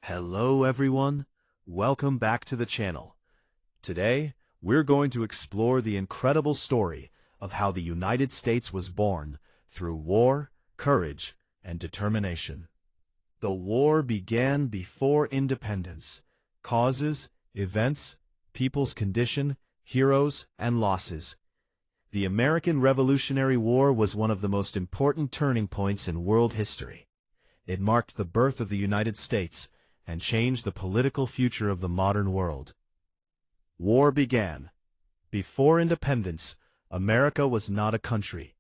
Hello everyone, welcome back to the channel. Today, we're going to explore the incredible story of how the United States was born through war, courage, and determination. The war began before independence. Causes, events, people's condition, heroes, and losses. The American Revolutionary War was one of the most important turning points in world history. It marked the birth of the United States and changed the political future of the modern world. War began. Before independence, America was not a country.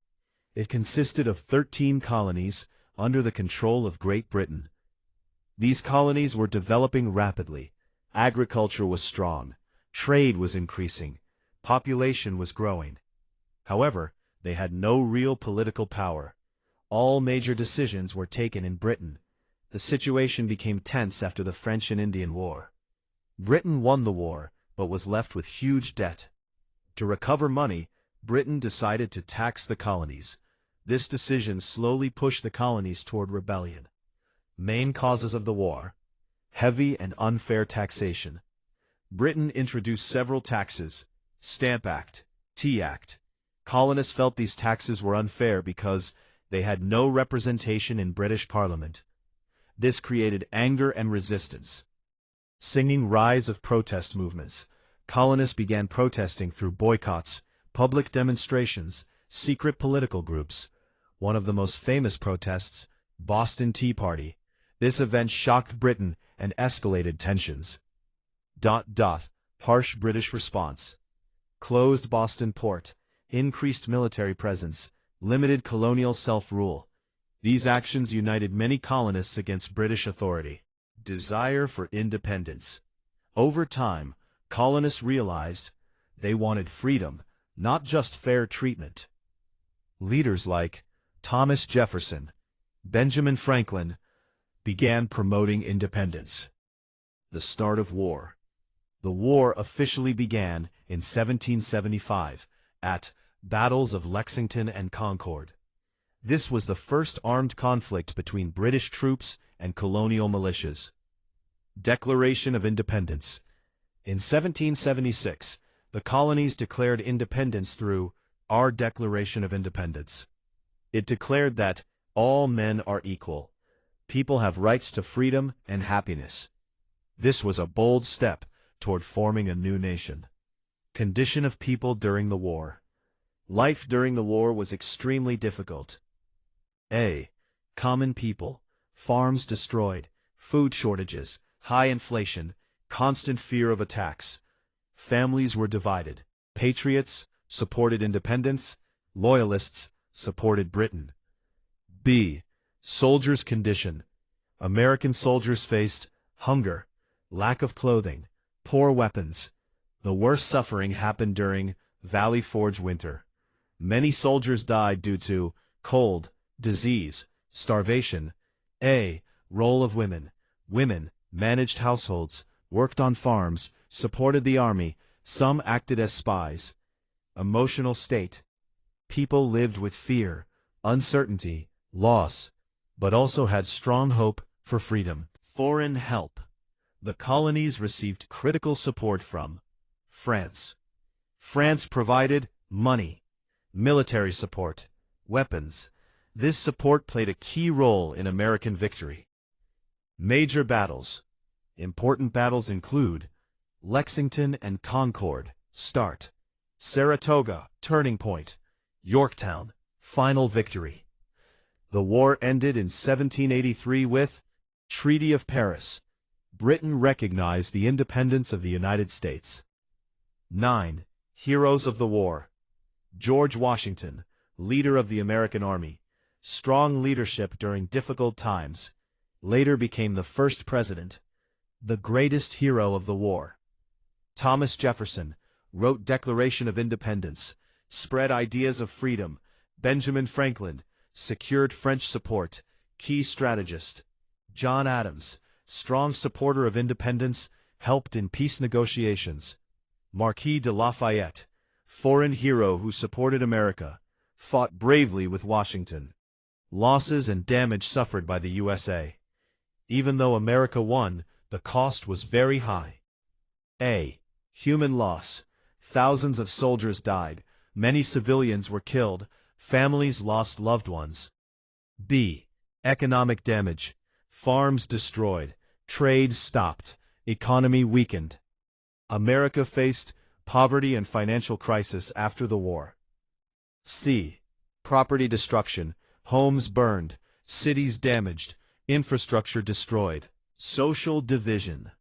It consisted of 13 colonies under the control of Great Britain. These colonies were developing rapidly. Agriculture was strong. Trade was increasing. Population was growing. However, they had no real political power. All major decisions were taken in Britain. The situation became tense after the French and Indian War. Britain won the war, but was left with huge debt. To recover money, Britain decided to tax the colonies. This decision slowly pushed the colonies toward rebellion. Main causes of the war: heavy and unfair taxation. Britain introduced several taxes: Stamp Act, Tea Act. Colonists felt these taxes were unfair because they had no representation in British Parliament. This created anger and resistance. Singing rise of protest movements. Colonists began protesting through boycotts, public demonstrations, secret political groups. One of the most famous protests, Boston Tea Party. This event shocked Britain and escalated tensions. Harsh British response. Closed Boston port, increased military presence, limited colonial self-rule. These actions united many colonists against British authority. Desire for independence. Over time, colonists realized they wanted freedom, not just fair treatment. Leaders like Thomas Jefferson, Benjamin Franklin began promoting independence. The start of war. The war officially began in 1775 at Battles of Lexington and Concord. This was the first armed conflict between British troops and colonial militias. Declaration of Independence. In 1776, the colonies declared independence through our Declaration of Independence. It declared that all men are equal. People have rights to freedom and happiness. This was a bold step toward forming a new nation. Condition of people during the war. Life during the war was extremely difficult. Common people. Farms destroyed, food shortages, high inflation, constant fear of attacks. Families were divided. Patriots supported independence, loyalists supported Britain. B. Soldiers' condition. American soldiers faced hunger, lack of clothing, poor weapons. The worst suffering happened during Valley Forge winter. Many soldiers died due to cold, disease, starvation. Role of women. Women managed households, worked on farms, supported the army. Some acted as spies. Emotional state. People lived with fear, uncertainty, loss, but also had strong hope for freedom. Foreign help. The colonies received critical support from France. France provided money, military support, weapons. This support played a key role in American victory. Major battles. Important battles include Lexington and Concord, start. Saratoga, turning point. Yorktown, final victory. The war ended in 1783 with Treaty of Paris. Britain recognized the independence of the United States. 9. Heroes of the war. George Washington, leader of the American Army. Strong leadership during difficult times. Later became the first president. The greatest hero of the war. Thomas Jefferson wrote Declaration of Independence, spread ideas of freedom. Benjamin Franklin secured French support, key strategist. John Adams, strong supporter of independence, helped in peace negotiations. Marquis de Lafayette, foreign hero who supported America, fought bravely with Washington. Losses and damage suffered by the USA. Even though America won, the cost was very high. A. Human loss. Thousands of soldiers died, many civilians were killed, families lost loved ones. B. Economic damage. Farms destroyed, trade stopped, economy weakened. America faced poverty and financial crisis after the war. C. Property destruction. Homes burned, cities damaged, infrastructure destroyed. Social division.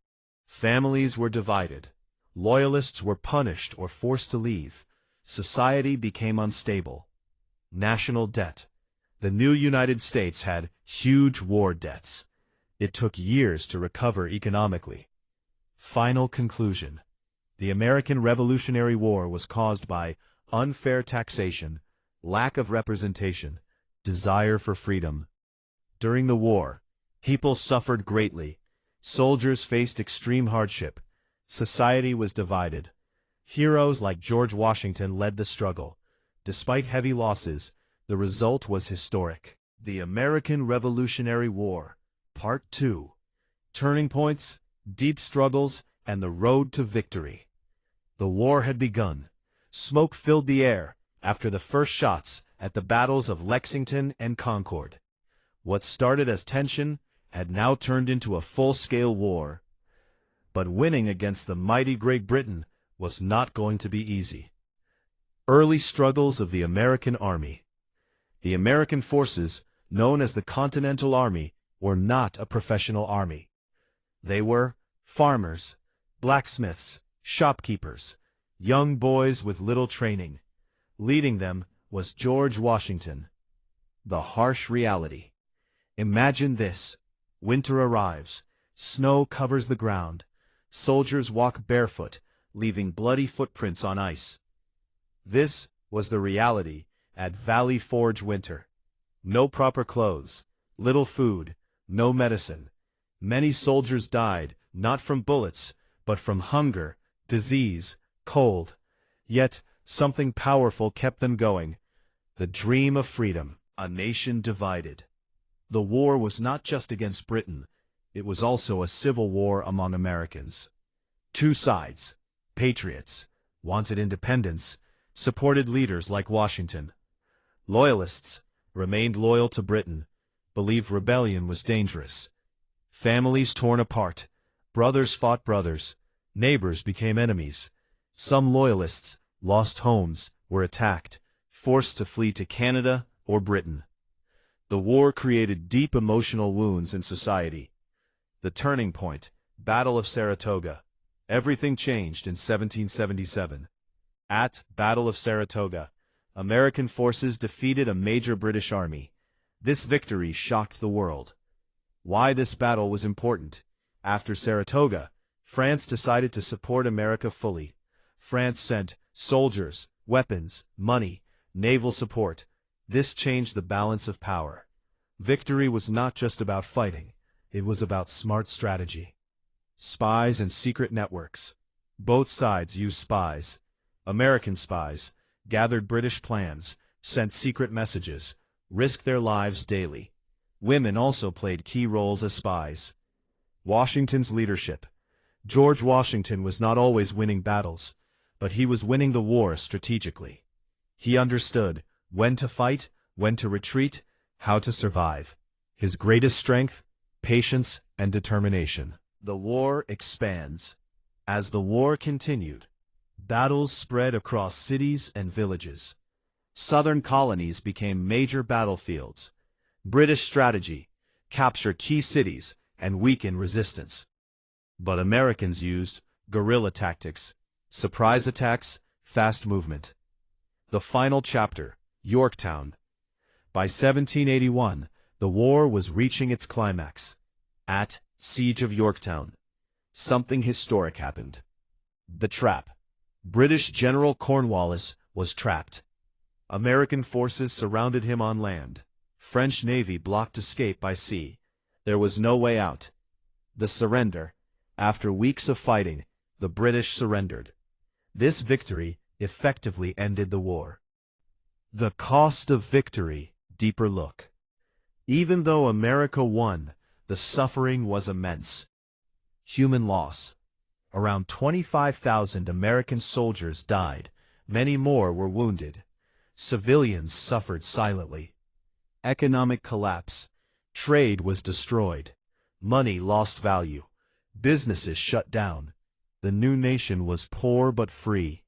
Families were divided. Loyalists were punished or forced to leave. Society became unstable. National debt. The new United States had huge war debts. It took years to recover economically. Final conclusion. The American Revolutionary War was caused by unfair taxation, lack of representation, desire for freedom. During the war, people suffered greatly. Soldiers faced extreme hardship. Society was divided. Heroes like George Washington led the struggle. Despite heavy losses, the result was historic. The American Revolutionary War, Part 2. Turning points, deep struggles, and the road to victory. The war had begun. Smoke filled the air after the first shots at the battles of Lexington and Concord. What started as tension had now turned into a full-scale war. But winning against the mighty Great Britain was not going to be easy. Early struggles of the American Army. The American forces, known as the Continental Army, were not a professional army. They were farmers, blacksmiths, shopkeepers, young boys with little training. Leading them was George Washington. The harsh reality. Imagine this. Winter arrives. Snow covers the ground. Soldiers walk barefoot, leaving bloody footprints on ice. This was the reality at Valley Forge winter. No proper clothes, little food, no medicine. Many soldiers died, not from bullets, but from hunger, disease, cold. Yet, something powerful kept them going. The dream of freedom. A nation divided. The war was not just against Britain. It was also a civil war among Americans. Two sides, patriots, wanted independence, supported leaders like Washington. Loyalists remained loyal to Britain, believed rebellion was dangerous. Families torn apart, brothers fought brothers, neighbors became enemies. Some loyalists lost homes, were attacked, forced to flee to Canada or Britain. The war created deep emotional wounds in society. The turning point, Battle of Saratoga. Everything changed in 1777. At Battle of Saratoga, American forces defeated a major British army. This victory shocked the world. Why this battle was important? After Saratoga, France decided to support America fully. France sent soldiers, weapons, money, naval support. This changed the balance of power. Victory was not just about fighting. It was about smart strategy. Spies and secret networks. Both sides used spies. American spies gathered British plans, sent secret messages, risked their lives daily. Women also played key roles as spies. Washington's leadership. George Washington was not always winning battles, but he was winning the war strategically. He understood when to fight, when to retreat, how to survive. His greatest strength, patience and determination. The war expands. As the war continued, battles spread across cities and villages. Southern colonies became major battlefields. British strategy: capture key cities and weaken resistance. But Americans used guerrilla tactics, surprise attacks, fast movement. The final chapter, Yorktown. By 1781, the war was reaching its climax. At Siege of Yorktown, something historic happened. The trap. British General Cornwallis was trapped. American forces surrounded him on land. French Navy blocked escape by sea. There was no way out. The surrender. After weeks of fighting, the British surrendered. This victory effectively ended the war. The cost of victory. Deeper look. Even though America won, the suffering was immense. Human loss. Around 25,000 American soldiers died. Many more were wounded. Civilians suffered silently. Economic collapse. Trade was destroyed. Money lost value. Businesses shut down. The new nation was poor but free.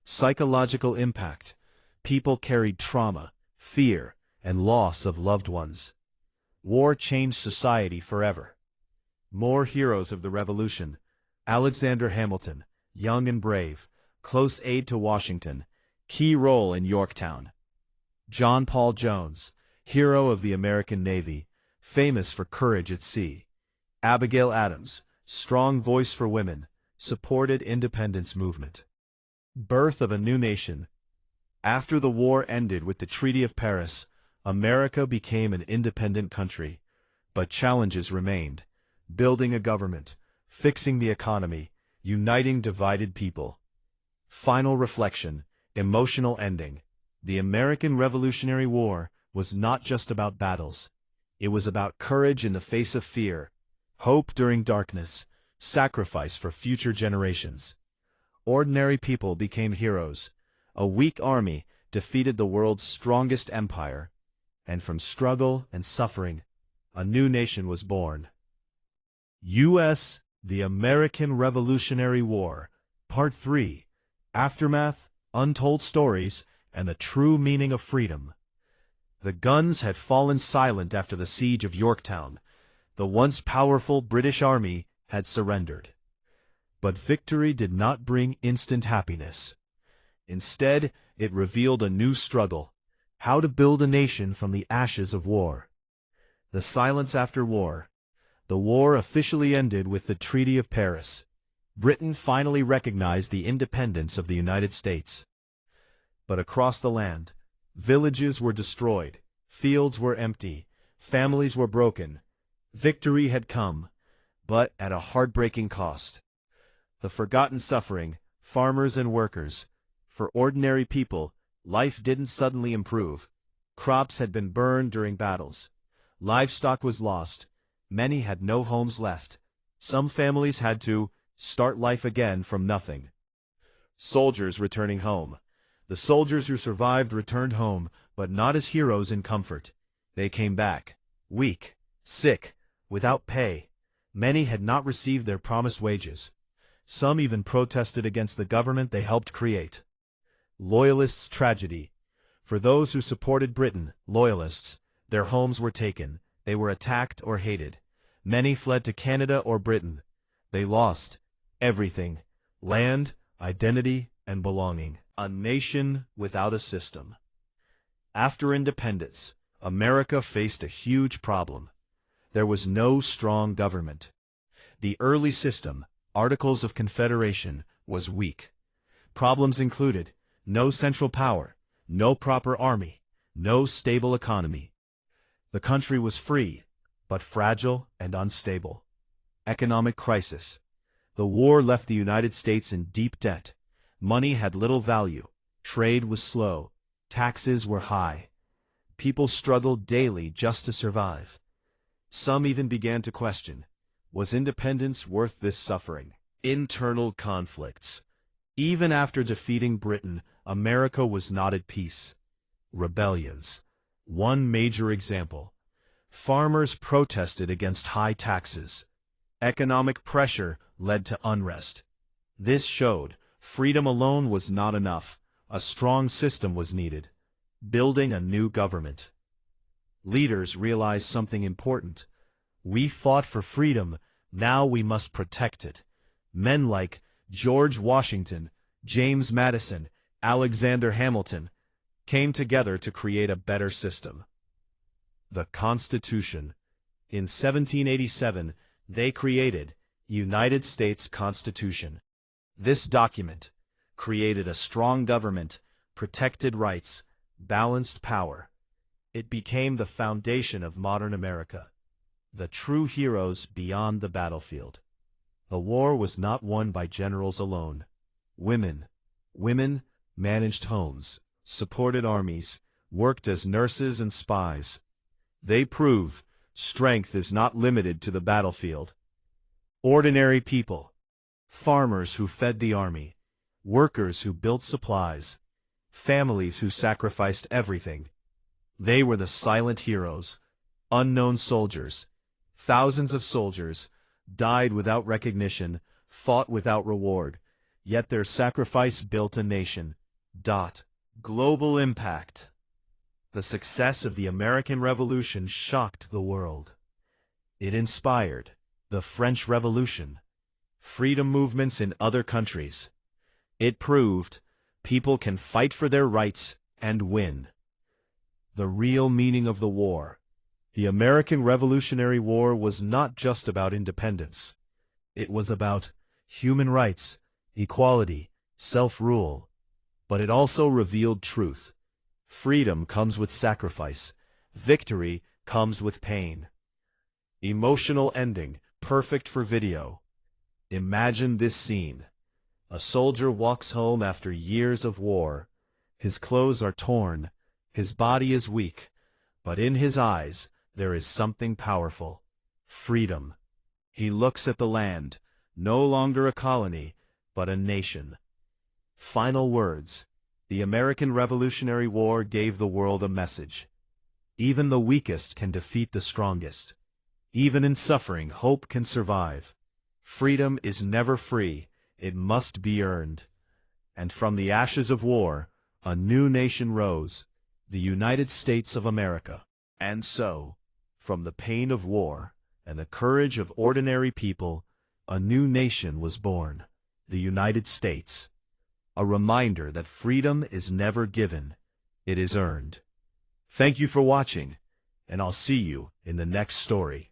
Psychological impact. People carried trauma, fear, and loss of loved ones. War changed society forever. More heroes of the Revolution. Alexander Hamilton, young and brave, close aide to Washington, key role in Yorktown. John Paul Jones, hero of the American Navy, famous for courage at sea. Abigail Adams, strong voice for women, supported independence movement. Birth of a new nation. After the war ended with the Treaty of Paris, America became an independent country. But challenges remained. Building a government, fixing the economy, uniting divided people. Final reflection, emotional ending. The American Revolutionary War was not just about battles. It was about courage in the face of fear, hope during darkness, sacrifice for future generations. Ordinary people became heroes. A weak army defeated the world's strongest empire. And from struggle and suffering, a new nation was born. U.S. The American Revolutionary War, Part 3, Aftermath, Untold Stories, and the True Meaning of Freedom. The guns had fallen silent after the siege of Yorktown. The once powerful British Army had surrendered. But victory did not bring instant happiness. Instead, it revealed a new struggle: how to build a nation from the ashes of war. The silence after war. The war officially ended with the Treaty of Paris. Britain finally recognized the independence of the United States. But across the land, villages were destroyed, fields were empty, families were broken. Victory had come, but at a heartbreaking cost. The forgotten suffering, farmers and workers. For ordinary people, life didn't suddenly improve. Crops had been burned during battles. Livestock was lost. Many had no homes left. Some families had to start life again from nothing. Soldiers returning home. The soldiers who survived returned home, but not as heroes in comfort. They came back, weak, sick, without pay. Many had not received their promised wages. Some even protested against the government they helped create. Loyalists' tragedy. For those who supported Britain, Loyalists, their homes were taken. They were attacked or hated. Many fled to Canada or Britain. They lost everything: land, identity, and belonging. A nation without a system. After independence, America faced a huge problem. There was no strong government. The early system, Articles of Confederation, was weak. Problems included no central power, no proper army, no stable economy. The country was free, but fragile and unstable. Economic crisis. The war left the United States in deep debt. Money had little value. Trade was slow. Taxes were high. People struggled daily just to survive. Some even began to question, was independence worth this suffering? Internal conflicts. Even after defeating Britain, America was not at peace. Rebellions. One major example. Farmers protested against high taxes. Economic pressure led to unrest. This showed freedom alone was not enough. A strong system was needed. Building a new government. Leaders realized something important. We fought for freedom, now we must protect it. Men like George Washington, James Madison, Alexander Hamilton came together to create a better system. The Constitution. In 1787, they created United States Constitution. This document created a strong government, protected rights, balanced power. It became the foundation of modern America. The true heroes beyond the battlefield. The war was not won by generals alone. Women managed homes, supported armies, worked as nurses and spies. They proved strength is not limited to the battlefield. Ordinary people. Farmers who fed the army. Workers who built supplies. Families who sacrificed everything. They were the silent heroes. Unknown soldiers. Thousands of soldiers died without recognition, fought without reward, yet their sacrifice built a nation. Global impact. The success of the American Revolution shocked the world. It inspired the French Revolution, freedom movements in other countries. It proved people can fight for their rights and win. The real meaning of the war. The American Revolutionary War was not just about independence. It was about human rights, equality, self-rule. But it also revealed truth. Freedom comes with sacrifice. Victory comes with pain. Emotional ending, perfect for video. Imagine this scene. A soldier walks home after years of war. His clothes are torn. His body is weak. But in his eyes, there is something powerful. Freedom. He looks at the land, no longer a colony, but a nation. Final words. The American Revolutionary War gave the world a message. Even the weakest can defeat the strongest. Even in suffering, hope can survive. Freedom is never free, it must be earned. And from the ashes of war, a new nation rose, the United States of America. And so, from the pain of war and the courage of ordinary people, a new nation was born, the United States. A reminder that freedom is never given, it is earned. Thank you for watching, and I'll see you in the next story.